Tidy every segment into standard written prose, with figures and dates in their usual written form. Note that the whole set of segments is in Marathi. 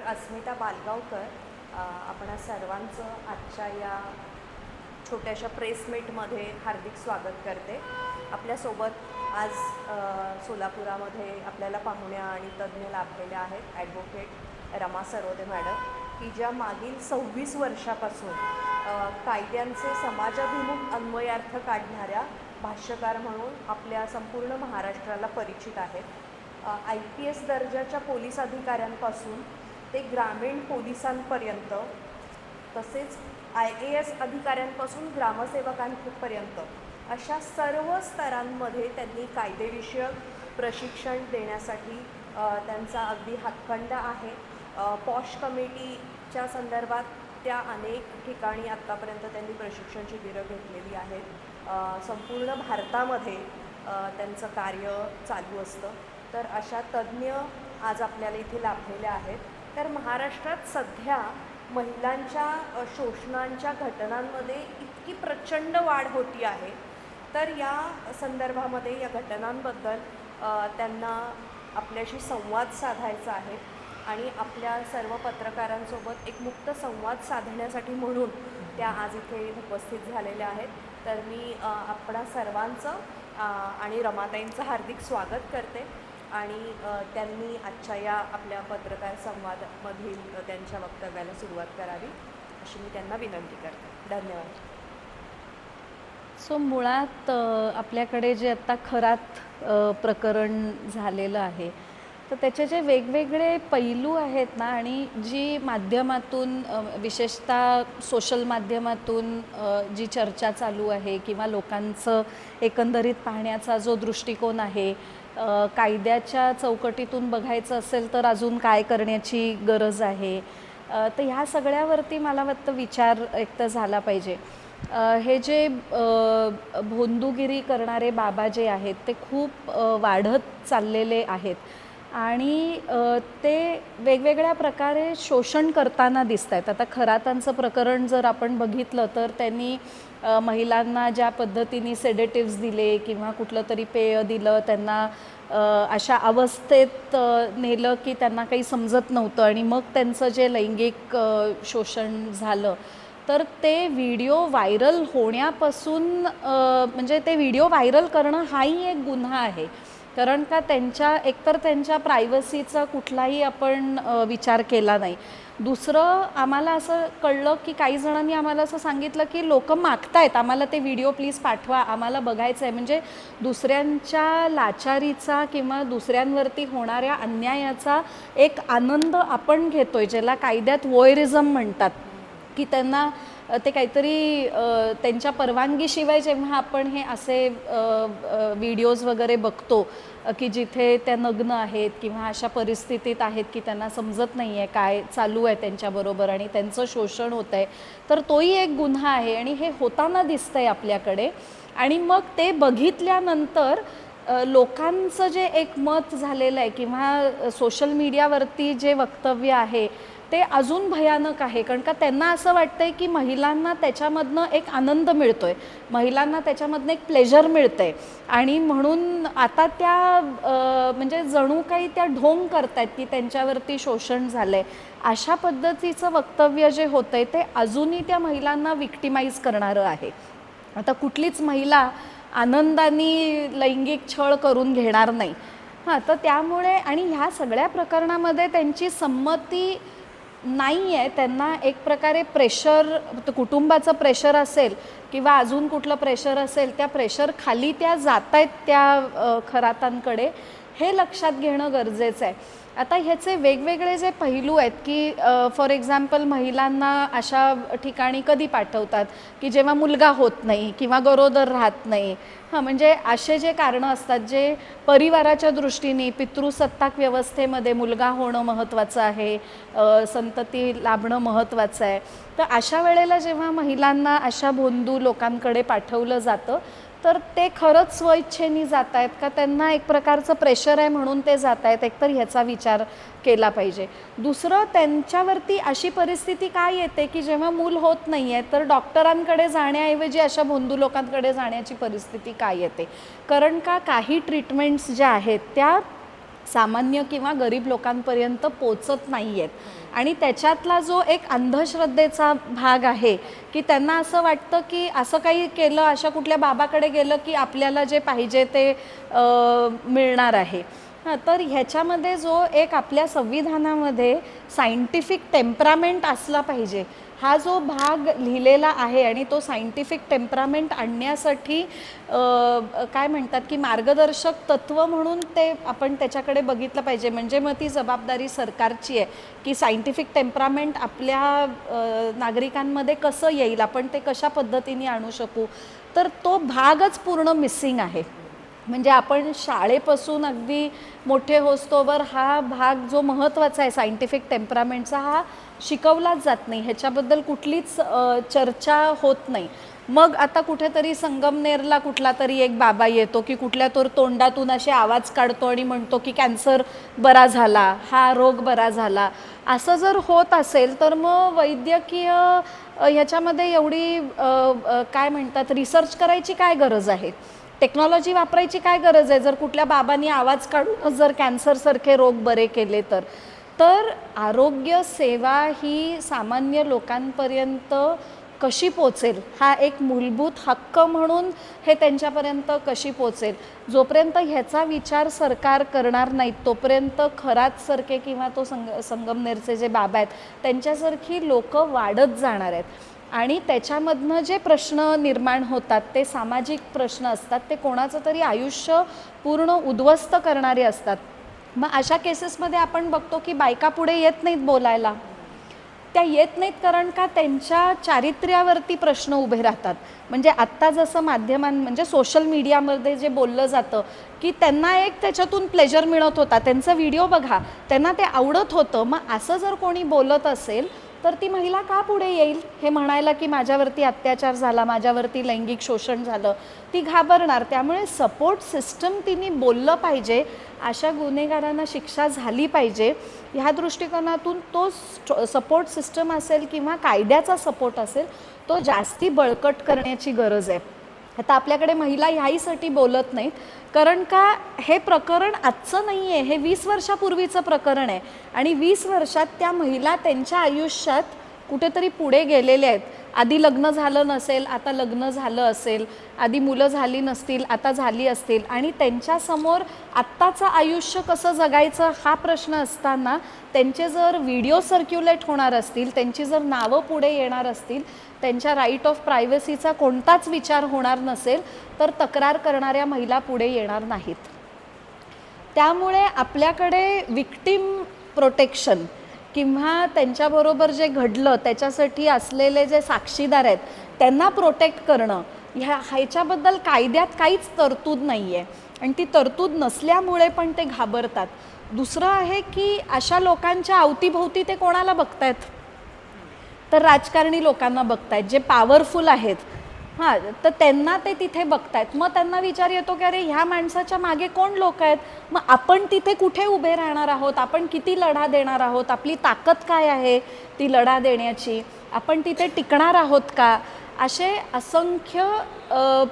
अस्मिता बालगावकर आपणा सर्वांचं आजच्या या छोट्याशा प्रेस मीटमध्ये हार्दिक स्वागत करते। आपल्यासोबत आज सोलापुरामध्ये आपल्याला पाहुण्या आणि तज्ज्ञ लाभलेल्या आहेत ॲडव्होकेट रमा सरोदे मॅडम, की ज्या मागील 26 वर्षापासून कायद्यांचे समाजाभिमुख अन्वयार्थ काढणाऱ्या भाष्यकार म्हणून आपल्या संपूर्ण महाराष्ट्राला परिचित आहेत। IPS दर्जाच्या पोलीस अधिकाऱ्यांपासून ते ग्रामीण पोलिसांपर्यंत, तसेच IAS अधिकाऱ्यांपासून ग्रामसेवकांपर्यंत अशा सर्व स्तरांमध्ये त्यांनी कायदेविषयक प्रशिक्षण देण्यासाठी त्यांचा अगदी हातखंड आहे। पॉश कमिटीच्या संदर्भात त्या अनेक ठिकाणी आत्तापर्यंत त्यांनी प्रशिक्षण शिबिरं घेतलेली आहेत। संपूर्ण भारतामध्ये त्यांचं कार्य चालू असतं। तर अशा तज्ज्ञ आज आपल्याला इथे लाभलेल्या आहेत। तर महाराष्ट्रात सध्या महिलांच्या शोषणांच्या घटनांमध्ये इतकी प्रचंड वाढ होती आहे, तर या संदर्भामध्ये या घटनांबद्दल त्यांना आपल्याशी संवाद साधायचा आहे आणि आपल्या सर्व पत्रकारांसोबत एक मुक्त संवाद साधण्यासाठी म्हणून त्या आज इथे उपस्थित झालेल्या आहेत। तर मी आपणा सर्वांचं आणि रमाताईंचं हार्दिक स्वागत करते आणि त्यांनी आजच्या या आपल्या पत्रकार संवादामधील त्यांच्या वक्तव्याला सुरुवात करावी अशी मी त्यांना विनंती करते। धन्यवाद। मुळात आपल्याकडे जे आत्ता खरात प्रकरण झालेलं आहे, तर त्याचे जे वेगवेगळे पैलू आहेत ना, आणि जी माध्यमातून विशेषतः सोशल माध्यमातून जी चर्चा चालू आहे किंवा लोकांचं एकंदरीत पाहण्याचा जो दृष्टिकोन आहे, कायद्याच्या चौकटीतून बघायचं असेल तर अजून काय करण्याची गरज आहे, तर ह्या सगळ्यावरती मला वाटतं विचार एक तर झाला पाहिजे। हे जे भोंदूगिरी करणारे बाबा जे आहेत ते खूप वाढत चाललेले आहेत आणि ते वेगवेगळ्या प्रकारे शोषण करताना दिसत आहेत। आता खरातांचं प्रकरण जर आपण बघितलं तर त्यांनी महिलांना ज्या पद्धतीने सेडेटिव्स दिले किंवा कुठलं तरी पेय दिलं, त्यांना अशा अवस्थेत नेलं की त्यांना काही समजत नव्हतं आणि मग त्यांचं जे लैंगिक शोषण झालं, तर ते व्हिडिओ व्हायरल होण्यापासून म्हणजे ते व्हिडिओ व्हायरल करणं हाही एक गुन्हा आहे, कारण का एकतर त्यांच्या प्रायव्हसीचा कुठलाही आपण विचार केला नाही। दुसरं, आम्हाला असं कळलं की काही जणांनी आम्हाला असं सांगितलं की लोक मागतायत आम्हाला ते व्हिडिओ प्लीज पाठवा, आम्हाला बघायचं आहे। म्हणजे दुसऱ्यांच्या लाचारीचा किंवा दुसऱ्यांवरती होणाऱ्या अन्यायाचा एक आनंद आपण घेतोय, ज्याला कायद्यात वोयरिझम म्हणतात, की त्यांना ते काहीतरी त्यांच्या परवानगीशिवाय जेव्हा आपण हे असे व्हिडिओज वगैरे बघतो की जिथे त्या नग्न आहेत किंवा अशा परिस्थितीत आहेत की त्यांना समजत नाही आहे काय चालू आहे त्यांच्याबरोबर आणि त्यांचं शोषण होत आहे, तर तोही एक गुन्हा आहे आणि हे होताना दिसतं आहे आपल्याकडे। आणि मग ते बघितल्यानंतर लोकांचं जे एक मत झालेलं आहे किंवा सोशल मीडियावरती जे वक्तव्य आहे ते अजून भयानक आहे, कारण का त्यांना असं वाटतं आहे की महिलांना त्याच्यामधनं एक आनंद मिळतो आहे, महिलांना त्याच्यामधनं एक प्लेजर मिळतं आहे आणि म्हणून आता त्या म्हणजे जणू काही त्या ढोंग करत आहेत की त्यांच्यावरती शोषण झालं आहे। अशा पद्धतीचं वक्तव्य जे होतं आहे ते अजूनही त्या महिलांना विक्टिमाइज करणारं आहे। आता कुठलीच महिला आनंदाने लैंगिक छळ करून घेणार नाही। तर त्यामुळे आणि ह्या सगळ्या प्रकरणामध्ये त्यांची संमती नाही आहे, त्यांना एक प्रकारे प्रेशर, कुटुंबाचं प्रेशर असेल किंवा अजून कुठलं प्रेशर असेल, त्या प्रेशर खाली त्या जात आहेत त्या खरातांकडे, हे लक्षात घेणं गरजेचं आहे। आता ह्याचे वेगवेगळे जे पैलू आहेत की फॉर एक्झाम्पल महिलांना अशा ठिकाणी कधी पाठवतात की जेव्हा मुलगा होत नाही किंवा गरोदर राहत नाही, म्हणजे असे जे कारणं असतात जे परिवाराच्या दृष्टीने पितृसत्ताक व्यवस्थेमध्ये मुलगा होणं महत्त्वाचं आहे, संतती लाभणं महत्त्वाचं आहे, तर अशा वेळेला जेव्हा महिलांना अशा भोंदू लोकांकडे पाठवलं जातं तर ते खरंच स्वइच्छेने जात आहेत का त्यांना एक प्रकारचं प्रेशर आहे म्हणून ते जात आहेत, एकतर ह्याचा विचार केला पाहिजे। दुसरं, त्यांच्यावरती अशी परिस्थिती काय येते की जेव्हा मूल होत नाही आहे तर डॉक्टरांकडे जाण्याऐवजी अशा भोंदू लोकांकडे जाण्याची परिस्थिती काय येते, कारण का काही ट्रीटमेंट्स ज्या आहेत त्या सामान्य किंवा गरीब लोकांपर्यंत पोचत नाही आहेत. आणि त्याच्यातला जो एक अंधश्रद्धेचा भाग आहे की त्यांना असं वाटतं की असं काही केलं, अशा कुठल्या बाबाकडे गेलं की आपल्याला जे पाहिजे ते मिळणार आहे. तर ह्याच्यामध्ये जो एक आपल्या संविधानामध्ये सायंटिफिक टेम्परामेंट असला पाहिजे हा जो भाग लिहिलेला आहे, आणि तो सायंटिफिक टेम्परामेंट आणण्यासाठी काय म्हणतात की मार्गदर्शक तत्त्व म्हणून ते आपण त्याच्याकडे बघितलं पाहिजे. म्हणजे मग ती जबाबदारी सरकारची आहे की सायंटिफिक टेम्परामेंट आपल्या नागरिकांमध्ये कसं येईल, आपण ते कशा पद्धतीने आणू शकू. तर तो भागच पूर्ण मिसिंग आहे. म्हणजे आपण शाळेपासून अगदी मोठे होस्तोवर हा भाग जो महत्त्वाचा आहे सायंटिफिक टेम्परामेंटचा हा शिकवलाच जात नाही, ह्याच्याबद्दल कुठलीच चर्चा होत नाही. मग आता कुठेतरी संगमनेरला कुठला तरी एक बाबा येतो की कुठल्या तर तोंडातून असे आवाज काढतो आणि म्हणतो की कॅन्सर बरा झाला, हा रोग बरा झाला. असं जर होत असेल तर मग वैद्यकीय ह्याच्यामध्ये एवढी काय म्हणतात रिसर्च करायची काय गरज आहे, टेक्नॉलॉजी वापरायची काय गरज आहे जर कुठल्या बाबांनी आवाज काढून जर कॅन्सरसारखे रोग बरे केले तर. तर आरोग्य सेवा ही सामान्य लोकांपर्यंत कशी पोचेल हा एक मूलभूत हक्क म्हणून हे त्यांच्यापर्यंत कशी पोचेल, जोपर्यंत ह्याचा विचार सरकार करणार नाहीत तोपर्यंत खरातसारखे किंवा तो संगमनेरचे जे बाबा आहेत त्यांच्यासारखी लोकं वाढत जाणार आहेत. आणि त्याच्यामधनं जे प्रश्न निर्माण होतात ते सामाजिक प्रश्न असतात, ते कोणाचं तरी आयुष्य पूर्ण उद्ध्वस्त करणारे असतात. मग अशा केसेसमध्ये आपण बघतो की बायका पुढे येत नाहीत बोलायला. त्या येत नाहीत कारण का त्यांच्या चारित्र्यावरती प्रश्न उभे राहतात. म्हणजे आत्ता जसं म्हणजे सोशल मीडियामध्ये जे बोललं जातं की त्यांना एक त्याच्यातून प्लेजर मिळत होता, त्यांचा व्हिडिओ बघा, त्यांना ते आवडत होतं. मग असं जर कोणी बोलत असेल तर ती महिला का पुढे येईल हे म्हणायला की माझ्यावरती अत्याचार झाला, माझ्यावरती लैंगिक शोषण झालं, ती घाबरणार. त्यामुळे सपोर्ट सिस्टम तिने बोललं पाहिजे, अशा गुन्हेगारांना शिक्षा झाली पाहिजे. ह्या दृष्टिकोनातून तो सपोर्ट सिस्टम असेल किंवा कायद्याचा सपोर्ट असेल तो जास्ती बळकट करण्याची गरज आहे. आता आपल्याकडे महिला ह्याहीसाठी बोलत नाहीत कारण का हे प्रकरण आजचं नाही आहे, हे 20 वर्षापूर्वीचं प्रकरण आहे. आणि 20 वर्षात त्या महिला त्यांच्या आयुष्यात कुठेतरी पुढे गेलेल्या आहेत. आधी लग्न झालं नसेल, आता लग्न झालं असेल, आधी मुलं झाली नसतील, आता झाली असतील, आणि त्यांच्यासमोर आत्ताचं आयुष्य कसं जगायचं हा प्रश्न असताना त्यांचे जर व्हिडिओ सर्क्युलेट होणार असतील, त्यांची जर नावं पुढे येणार असतील, त्यांच्या राईट ऑफ प्रायव्हसीचा कोणताच विचार होणार नसेल तर तक्रार करणाऱ्या महिला पुढे येणार नाहीत. त्यामुळे आपल्याकडे विक्टिम प्रोटेक्शन किंवा त्यांच्याबरोबर जे घडलं त्याच्यासाठी असलेले जे साक्षीदार आहेत त्यांना प्रोटेक्ट करणं ह्याच्याबद्दल कायद्यात काहीच तरतूद नाही आहे. आणि ती तरतूद नसल्यामुळे पण ते घाबरतात. दुसरं आहे की अशा लोकांच्या अवतीभोवती ते कोणाला बघतायत, तर राजकारणी लोकांना बघतायत जे पॉवरफुल आहेत. हां, तर त्यांना ते तिथे बघतायत. मग त्यांना विचार येतो की अरे ह्या माणसाच्या मागे कोण लोक आहेत, मग आपण तिथे कुठे उभे राहणार आहोत, आपण किती लढा देणार आहोत, आपली ताकद काय आहे ती लढा देण्याची, आपण तिथे टिकणार आहोत का. असे असंख्य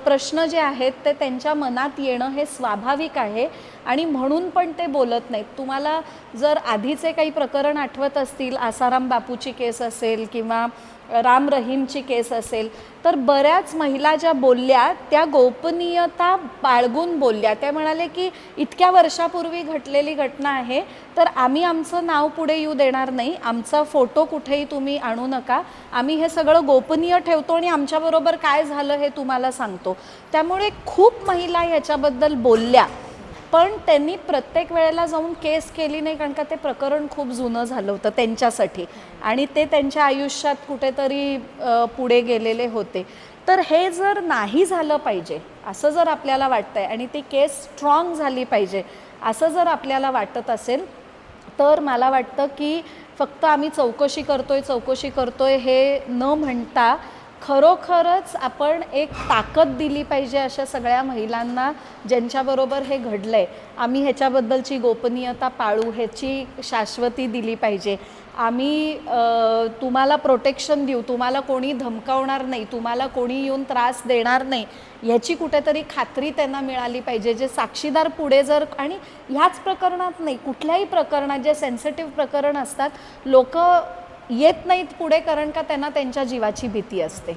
प्रश्न जे आहेत ते त्यांच्या मनात येणं हे स्वाभाविक आहे आणि म्हणून पण ते बोलत नाहीत. तुम्हाला जर आधीचे काही प्रकरण आठवत असतील, आसाराम बापूची केस असेल किंवा राम रहीमची केस असेल, तर बऱ्याच महिला ज्या बोलल्या त्या गोपनीयता बाळगून बोलल्या. त्या म्हणाले की इतक्या वर्षापूर्वी घडलेली घटना आहे तर आम्ही आमचं नाव पुढे येऊ देणार नाही, आमचा फोटो कुठेही तुम्ही आणू नका, आम्ही हे सगळं गोपनीय ठेवतो आणि आमच्याबरोबर काय झालं हे तुम्हाला सांगतो. त्यामुळे खूप महिला ह्याच्याबद्दल बोलल्या, पण त्यांनी प्रत्येक वेळेला जाऊन केस केली नाही कारण का ते प्रकरण खूप जुनं झालं होतं त्यांच्यासाठी आणि ते त्यांच्या आयुष्यात कुठेतरी पुढे गेलेले होते. तर हे जर नाही झालं पाहिजे असं जर आपल्याला वाटतंय आणि ती केस स्ट्रॉंग झाली पाहिजे असं जर आपल्याला वाटत असेल तर मला वाटतं की फक्त आम्ही चौकशी करतोय हे न म्हणता खरोखरच आपण एक ताकद दिली पाहिजे अशा सगळ्या महिलांना ज्यांच्याबरोबर हे घडलं आहे. आम्ही ह्याच्याबद्दलची गोपनीयता पाळू, ह्याची शाश्वती दिली पाहिजे. आम्ही तुम्हाला प्रोटेक्शन देऊ, तुम्हाला कोणी धमकावणार नाही, तुम्हाला कोणी येऊन त्रास देणार नाही, ह्याची कुठेतरी खात्री त्यांना मिळाली पाहिजे. जे साक्षीदार पुढे जर, आणि ह्याच प्रकरणात नाही, कुठल्याही प्रकरणात जे सेन्सिटिव्ह प्रकरण असतात, लोक येत नाहीत पुढे कारण का त्यांना त्यांच्या जीवाची भीती असते.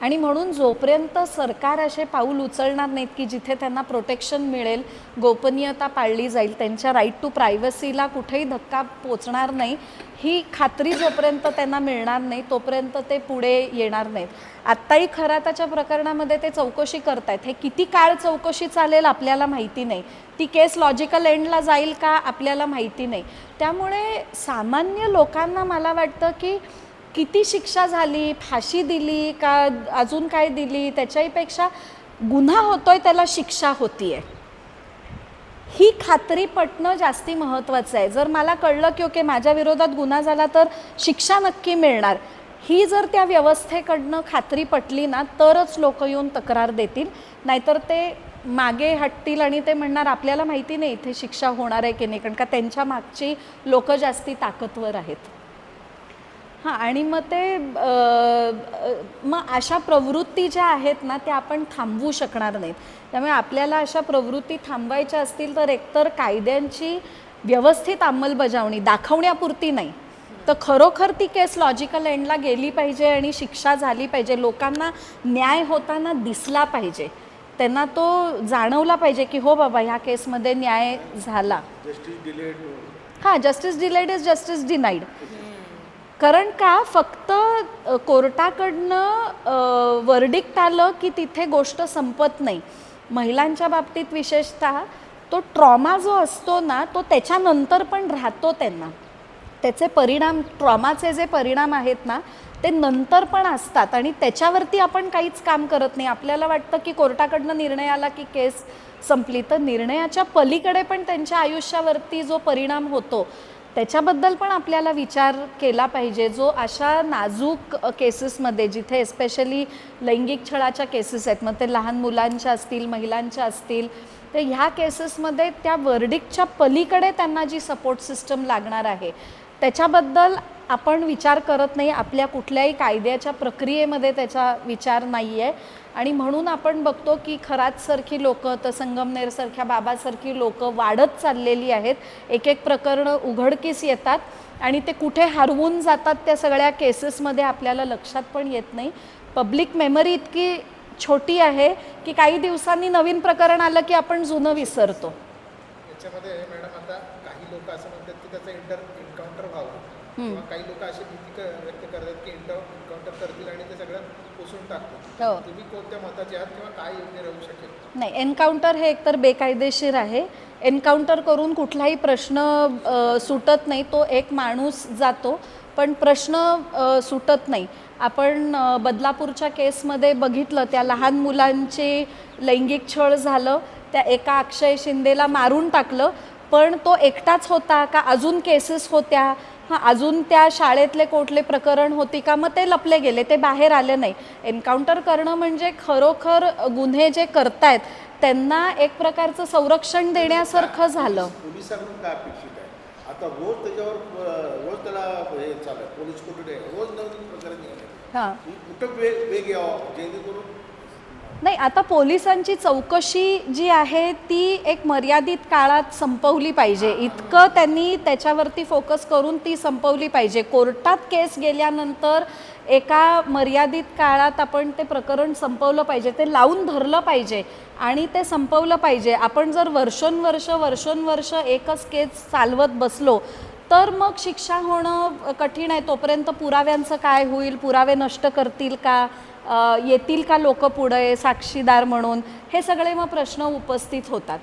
आणि म्हणून जोपर्यंत सरकार असे पाऊल उचलणार नाहीत की जिथे त्यांना प्रोटेक्शन मिळेल, गोपनीयता पाळली जाईल, त्यांच्या राईट टू प्रायव्हसीला कुठेही धक्का पोचणार नाही, ही खात्री जोपर्यंत त्यांना मिळणार नाही तोपर्यंत ते पुढे येणार नाहीत. आत्ताही खराताच्या प्रकरणामध्ये ते चौकशी करतायत. हे किती काळ चौकशी चालेल आपल्याला माहिती नाही, ती केस लॉजिकल एंडला जाईल का आपल्याला माहिती नाही. त्यामुळे सामान्य लोकांना मला वाटतं की किती शिक्षा झाली, फाशी दिली का अजून काय दिली, त्याच्याहीपेक्षा गुन्हा होतोय त्याला शिक्षा होतीये, ही खात्री पटणं जास्ती महत्त्वाचं आहे. जर मला कळलं की ओके माझ्या विरोधात गुन्हा झाला तर शिक्षा नक्की मिळणार, ही जर त्या व्यवस्थेकडनं खात्री पटली ना तरच लोक येऊन तक्रार देतील. नाहीतर ते मागे हटतील आणि ते म्हणणार आपल्याला माहिती नाही इथे शिक्षा होणार आहे की नाही, कारण का त्यांच्या मागची लोक जास्ती ताकदवर आहेत. हां, आणि मग ते मग अशा प्रवृत्ती ज्या आहेत ना त्या आपण थांबवू शकणार नाहीत. त्यामुळे आपल्याला अशा प्रवृत्ती थांबवायच्या असतील तर एकतर कायद्यांची व्यवस्थित अंमलबजावणी, दाखवण्यापुरती नाही तर खरोखर ती केस लॉजिकल एंडला गेली पाहिजे आणि शिक्षा झाली पाहिजे. लोकांना न्याय होताना दिसला पाहिजे, त्यांना तो जाणवला पाहिजे की हो बाबा ह्या केसमध्ये न्याय झाला. हां, justice delayed is justice denied. कारण का फक्त कोर्टाकडनं वर्डिक्ट आलं की तिथे गोष्ट संपत नाही. महिलांच्या बाबतीत विशेषतः तो ट्रॉमा जो असतो ना तो त्याच्यानंतर पण राहतो त्यांना, त्याचे परिणाम, ट्रॉमाचे जे परिणाम आहेत ना ते नंतर पण असतात आणि त्याच्यावरती आपण काहीच काम करत नाही. आपल्याला वाटतं की कोर्टाकडनं निर्णय आला की केस संपली, तर निर्णयाच्या पलीकडे पण त्यांच्या आयुष्यावरती जो परिणाम होतो त्याच्याबद्दल पण आपल्याला विचार केला पाहिजे. जो अशा नाजूक केसेसमध्ये जिथे एस्पेशली लैंगिक छळाच्या केसेस आहेत, मग ते लहान मुलांच्या असतील, महिलांच्या असतील, तर ह्या केसेसमध्ये त्या वर्डिक्टच्या पलीकडे त्यांना जी सपोर्ट सिस्टम लागणार आहे त्याच्याबद्दल आपण विचार करत नाही. आपल्या कुठल्याही कायद्याच्या प्रक्रियेमध्ये त्याचा विचार नाही आहे. आणि म्हणून आपण बघतो की खरातसारखी लोकं, तर संगमनेरसारख्या बाबासारखी लोकं वाढत चाललेली आहेत. एक एक प्रकरणं उघडकीस येतात आणि ते कुठे हरवून जातात त्या सगळ्या केसेसमध्ये आपल्याला लक्षात पण येत नाही. पब्लिक मेमरी इतकी छोटी आहे की काही दिवसांनी नवीन प्रकरण आलं की आपण जुनं विसरतो. याच्यामध्ये मॅडम आता काही लोक असं म्हणतात की त्याचा एन्काउंटर व्हावा, किंवा काही लोक अशी भीती व्यक्त करतात की एन्काउंटर करतील आणि ते सगळं पुसून टाकतील. हो. तुम्ही कोणत्या मताचे आहात किंवा काय योग्य राहू शकेल? नाही, एन्काउंटर हे एकतर बेकायदेशीर आहे. एन्काउंटर करून कुठलाही प्रश्न सुटत नाही, तो एक माणूस जातो पण प्रश्न सुटत नाही. आपण बदलापूरच्या केसमध्ये बघितलं, त्या लहान मुलांचे लैंगिक छळ झालं, त्या एका अक्षय शिंदेला मारून टाकलं, पण तो एकटाच होता का अजून केसेस होत्या, हां अजून त्या शाळेतले कुठले प्रकरण होती का, मग ते लपले गेले, ते बाहेर आले नाही. एन्काउंटर करणं म्हणजे खरोखर गुन्हे जे करतायत त्यांना एक प्रकारचं संरक्षण देण्यासारखं झालं. पोलिसांकडून काय अपेक्षित आहे? आता रोज त्याच्यावर रोज त्याला हे चालू आहे, पोलीस कोठडी आहे, रोज नवीन प्रकारे निघाले. हां, कुठं वेग यावा जेणेकरून नाही, आता पोलिसांची चौकशी जी आहे ती एक मर्यादित काळात संपवली पाहिजे. इतकं त्यांनी त्याच्यावरती फोकस करून ती संपवली पाहिजे. कोर्टात केस गेल्यानंतर एका मर्यादित काळात आपण ते प्रकरण संपवलं पाहिजे, ते लावून धरलं पाहिजे आणि ते संपवलं पाहिजे. आपण जर वर्षोनवर्ष एकच केस चालवत बसलो तर मग शिक्षा होणं कठीण आहे. तोपर्यंत पुराव्यांचं काय होईल, पुरावे नष्ट करतील का, येतील का लोक पुढे साक्षीदार म्हणून, हे सगळे मग प्रश्न उपस्थित होतात.